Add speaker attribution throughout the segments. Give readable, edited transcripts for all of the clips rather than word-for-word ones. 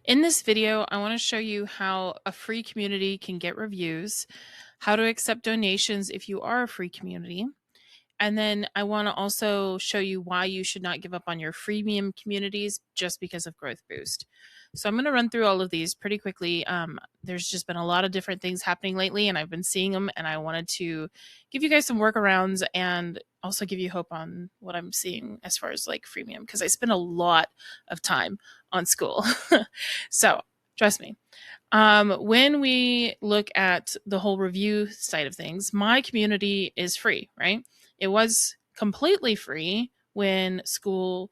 Speaker 1: In this video, I want to show you how a free community can get reviews, how to accept donations if you are a free community, and then I want to also show you why you should not give up on your freemium communities just because of Growth Boost. So I'm going to run through all of these pretty quickly. There's just been a lot of different things happening lately, and I've been seeing them, and I wanted to give you guys some workarounds and also give you hope on what I'm seeing as far as like freemium, because I spend a lot of time on Skool. So trust me. When we look at the whole review side of things, my community is free, right? It was completely free when Skool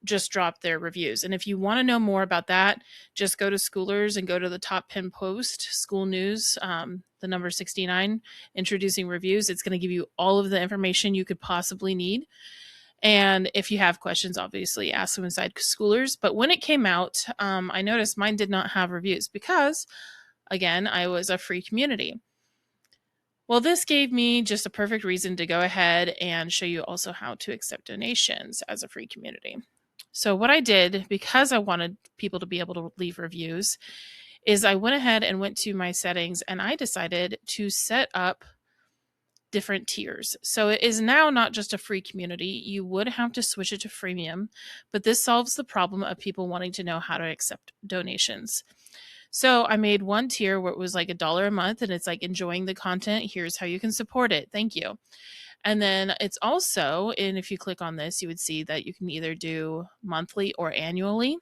Speaker 1: just dropped their reviews. And if you want to know more about that, just go to Schoolers and go to the top pin post, Skool News, the number 69, introducing reviews. It's going to give you all of the information you could possibly need. And if you have questions, obviously ask them inside Schoolers. But when it came out, I noticed mine did not have reviews because, again, I was a free community. Well, this gave me just a perfect reason to go ahead and show you also how to accept donations as a free community. So what I did, because I wanted people to be able to leave reviews, is I went ahead and went to my settings and I decided to set up different tiers. So it is now not just a free community. You would have to switch it to freemium, but this solves the problem of people wanting to know how to accept donations. So I made one tier where it was like $1 a month and it's like enjoying the content. Here's how you can support it. Thank you. And then it's also, and if you click on this, you would see that you can either do monthly or annually.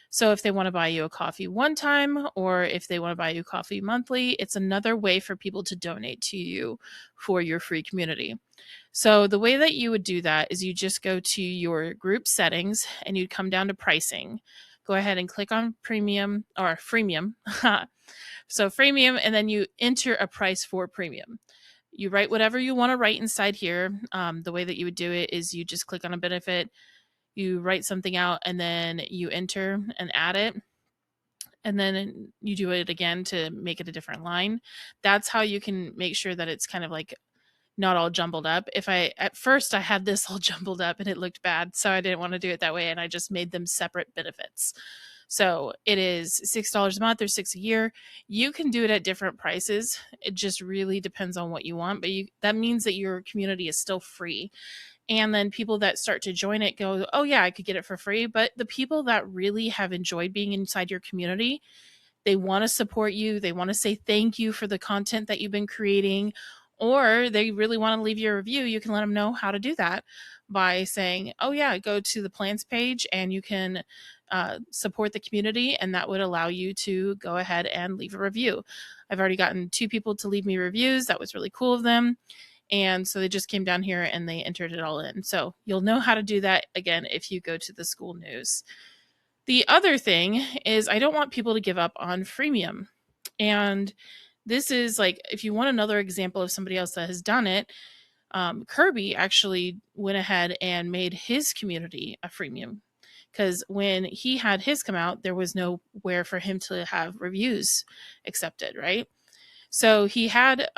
Speaker 1: So if they want to buy you a coffee one time, or if they want to buy you coffee monthly, it's another way for people to donate to you for your free community. So the way that you would do that is you just go to your group settings and you'd come down to pricing. Go ahead and click on premium or freemium. So freemium, and then you enter a price for premium. You write whatever you want to write inside here. The way that you would do it is you just click on a benefit, you write something out, and then you enter and add it. And then you do it again to make it a different line. That's how you can make sure that it's kind of like not all jumbled up. At first I had this all jumbled up and it looked bad, so I didn't want to do it that way, and I just made them separate benefits. So it is $6 a month or 6 a year. You can do it at different prices. It just really depends on what you want, but that means that your community is still free. And then people that start to join it go, oh yeah, I could get it for free. But the people that really have enjoyed being inside your community, they want to support you. They want to say thank you for the content that you've been creating, or they really want to leave you a review. You can let them know how to do that by saying, oh yeah, go to the plans page and you can support the community, and that would allow you to go ahead and leave a review. I've already gotten 2 people to leave me reviews. That was really cool of them. And so they just came down here and they entered it all in. So you'll know how to do that again if you go to the Skool News. The other thing is I don't want people to give up on freemium. And this is like, if you want another example of somebody else that has done it, Kirby actually went ahead and made his community a freemium, because when he had his come out, there was nowhere for him to have reviews accepted, right? So he had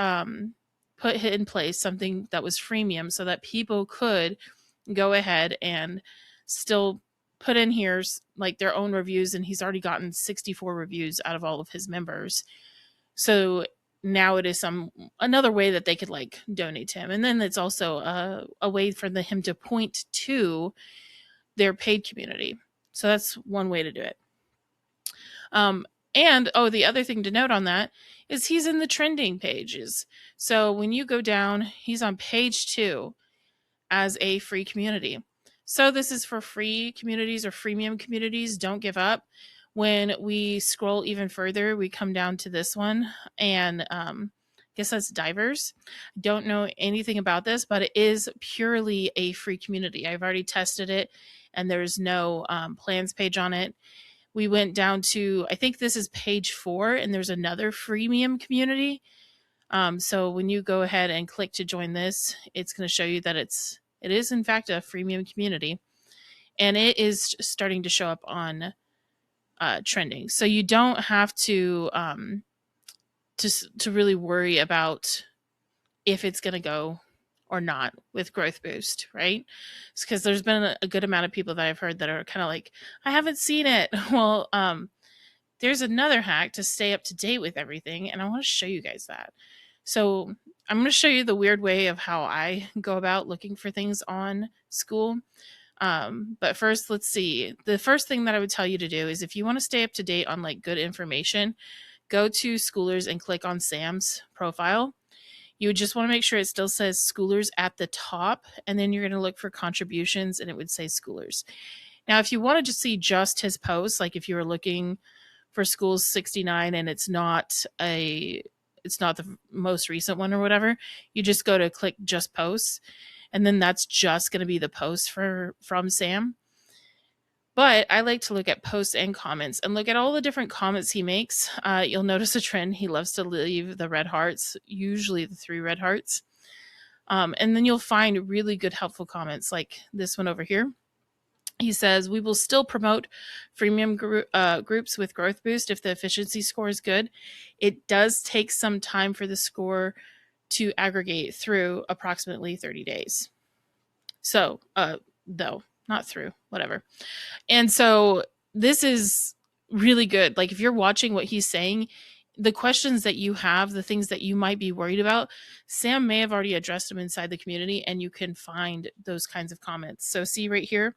Speaker 1: put in place something that was freemium so that people could go ahead and still put in here like their own reviews, and he's already gotten 64 reviews out of all of his members. So now it is another way that they could like donate to him. And then it's also a way for him to point to their paid community. So that's one way to do it. And the other thing to note on that is he's in the trending pages. So when you go down, he's on page 2 as a free community. So this is for free communities or freemium communities. Don't give up. When we scroll even further, we come down to this one, and I guess that's divers. Don't know anything about this, but it is purely a free community. I've already tested it, and there's no plans page on it. We went down to, I think this is page 4, and there's another freemium community. So when you go ahead and click to join this, it's going to show you that it is in fact a freemium community, and it is starting to show up on trending. So you don't have to really worry about if it's going to go or not with Growth Boost, right? Because there's been a good amount of people that I've heard that are kind of like, I haven't seen it. Well, there's another hack to stay up to date with everything, and I want to show you guys that. So I'm going to show you the weird way of how I go about looking for things on Skool. But first, let's see. The first thing that I would tell you to do is if you want to stay up to date on like good information, go to Schoolers and click on Sam's profile. You would just want to make sure it still says Schoolers at the top, and then you're going to look for contributions and it would say Schoolers. Now, if you wanted to see just his posts, like if you were looking for Schools 69 and it's not the most recent one or whatever, you just go to click just posts, and then that's just going to be the post from Sam. But I like to look at posts and comments and look at all the different comments he makes. You'll notice a trend. He loves to leave the red hearts, usually the 3 red hearts. And then you'll find really good, helpful comments like this one over here. He says, we will still promote freemium groups with Growth Boost if the efficiency score is good. It does take some time for the score to aggregate through approximately 30 days. So, though, not through, whatever. And so this is really good. Like if you're watching what he's saying, the questions that you have, the things that you might be worried about, Sam may have already addressed them inside the community, and you can find those kinds of comments. So see right here,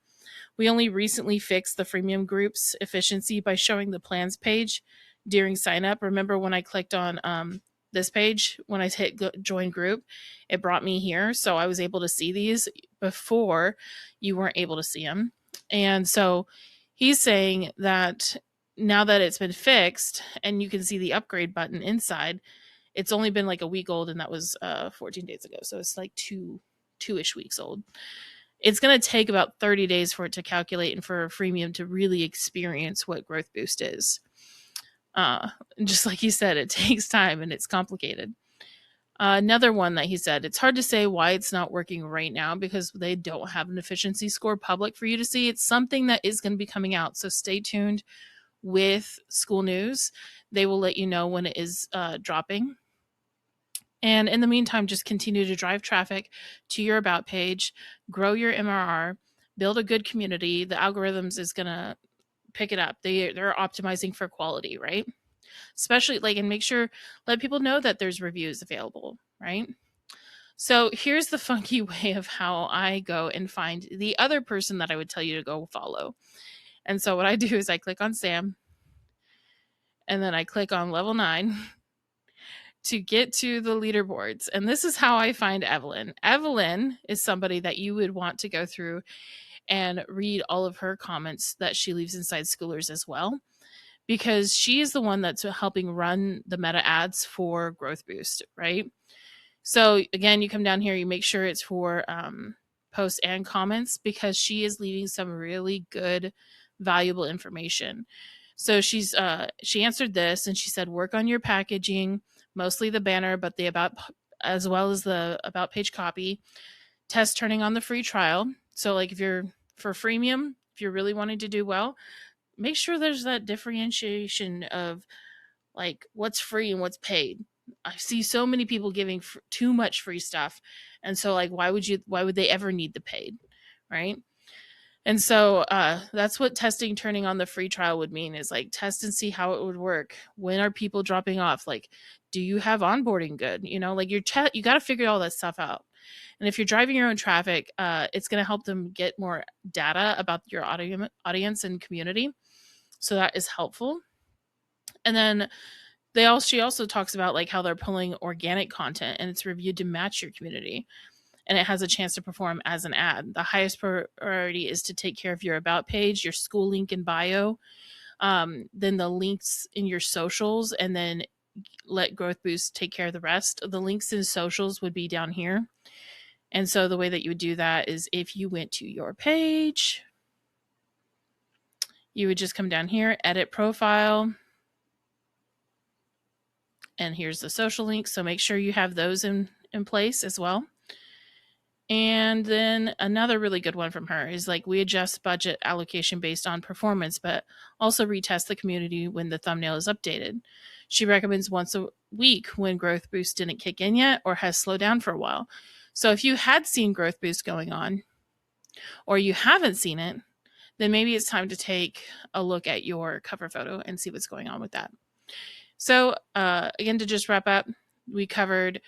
Speaker 1: we only recently fixed the freemium groups efficiency by showing the plans page during sign up. Remember when I clicked on this page, when I hit join group, it brought me here. So I was able to see these before you weren't able to see them. And so he's saying that now that it's been fixed and you can see the upgrade button inside, it's only been like a week old, and that was 14 days ago. So it's like two-ish weeks old. It's going to take about 30 days for it to calculate and for a freemium to really experience what Growth Boost is. Just like he said, it takes time and it's complicated. Another one that he said, it's hard to say why it's not working right now because they don't have an efficiency score public for you to see. It's something that is going to be coming out. So stay tuned with Skool News. They will let you know when it is dropping. And in the meantime, just continue to drive traffic to your About page, grow your MRR, build a good community. The algorithms is going to pick it up. They're optimizing for quality, right? Especially and make sure, let people know that there's reviews available, right? So here's the funky way of how I go and find the other person that I would tell you to go follow. And so what I do is I click on Sam, and then I click on level 9 to get to the leaderboards. And this is how I find Evelyn. Evelyn is somebody that you would want to go through and read all of her comments that she leaves inside Schoolers as well, because she is the one that's helping run the meta ads for Growth Boost, right? So again, you come down here, you make sure it's for posts and comments, because she is leaving some really good, valuable information. So she answered this, and she said, work on your packaging, mostly the banner, but the about, as well as the about page copy. Test turning on the free trial. So if you're for freemium, if you're really wanting to do well, make sure there's that differentiation of what's free and what's paid. I see so many people giving too much free stuff, and so why would they ever need the paid, right? And so that's what testing turning on the free trial would mean, is test and see how it would work. When are people dropping off? Do you have onboarding good? You got to figure all that stuff out. And if you're driving your own traffic, it's going to help them get more data about your audience and community. So that is helpful. And then she also talks about how they're pulling organic content and it's reviewed to match your community, and it has a chance to perform as an ad. The highest priority is to take care of your about page, your Skool link in bio, then the links in your socials, and then let Growth Boost take care of the rest. The links in socials would be down here. And so the way that you would do that is if you went to your page, you would just come down here, edit profile, and here's the social links. So make sure you have those in place as well. And then another really good one from her is we adjust budget allocation based on performance, but also retest the community when the thumbnail is updated. She recommends once a week when Growth Boost didn't kick in yet or has slowed down for a while. So if you had seen Growth Boost going on or you haven't seen it, then maybe it's time to take a look at your cover photo and see what's going on with that. So, again, to just wrap up, we covered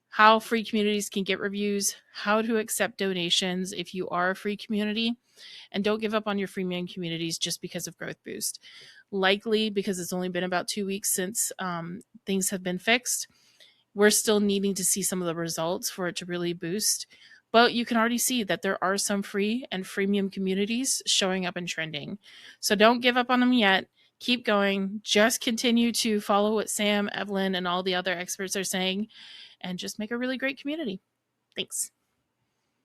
Speaker 1: how free communities can get reviews, how to accept donations if you are a free community, and don't give up on your freemium communities just because of Growth Boost. Likely because it's only been about 2 weeks since things have been fixed, we're still needing to see some of the results for it to really boost. But you can already see that there are some free and freemium communities showing up and trending. So don't give up on them yet. Keep going. Just continue to follow what Sam, Evelyn, and all the other experts are saying, and just make a really great community. Thanks.